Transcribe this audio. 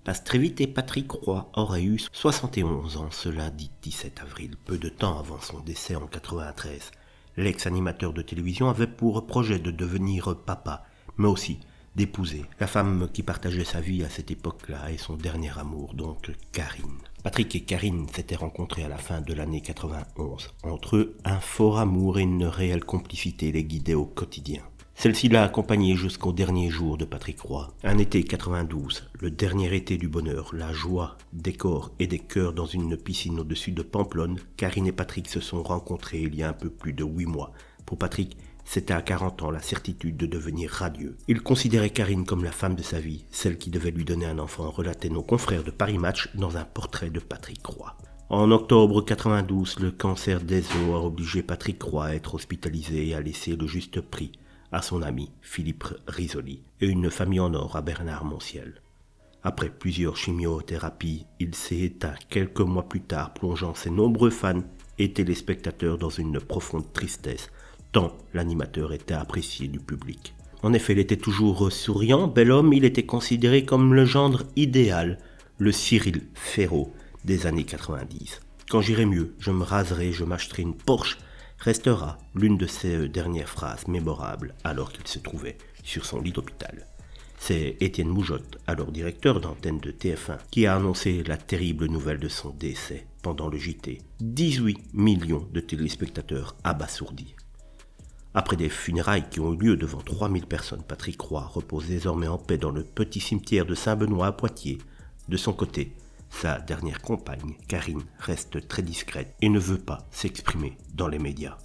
passe très vite et Patrick Roy aurait eu 71 ans ce lundi 17 avril, peu de temps avant son décès en 93. L'ex-animateur de télévision avait pour projet de devenir papa, mais aussi d'épouser la femme qui partageait sa vie à cette époque-là et son dernier amour, donc Karine. Patrick et Karine s'étaient rencontrés à la fin de l'année 91. Entre eux, un fort amour et une réelle complicité les guidaient au quotidien. Celle-ci l'a accompagné jusqu'au dernier jour de Patrick Roy. Un été 92, le dernier été du bonheur, la joie, des corps et des cœurs dans une piscine au-dessus de Pamplonne, Karine et Patrick se sont rencontrés il y a un peu plus de 8 mois. Pour Patrick, c'était à 40 ans la certitude de devenir radieux. Il considérait Karine comme la femme de sa vie, celle qui devait lui donner un enfant, relataient nos confrères de Paris Match dans un portrait de Patrick Roy. En octobre 92, le cancer des os a obligé Patrick Roy à être hospitalisé et à laisser le juste prix à son ami Philippe Risoli et une famille en or à Bernard-Montiel. Après plusieurs chimiothérapies, il s'est éteint quelques mois plus tard, plongeant ses nombreux fans et téléspectateurs dans une profonde tristesse, tant l'animateur était apprécié du public. En effet, il était toujours souriant, bel homme, il était considéré comme le gendre idéal, le Cyril Ferraud des années 90. Quand j'irai mieux, je me raserai, je m'achèterai une Porsche, restera l'une de ses dernières phrases mémorables alors qu'il se trouvait sur son lit d'hôpital. C'est Étienne Moujotte, alors directeur d'antenne de TF1, qui a annoncé la terrible nouvelle de son décès pendant le JT. 18 millions de téléspectateurs abasourdis. Après des funérailles qui ont eu lieu devant 3000 personnes, Patrick Roy repose désormais en paix dans le petit cimetière de Saint-Benoît à Poitiers. De son côté, sa dernière compagne, Karine, reste très discrète et ne veut pas s'exprimer dans les médias.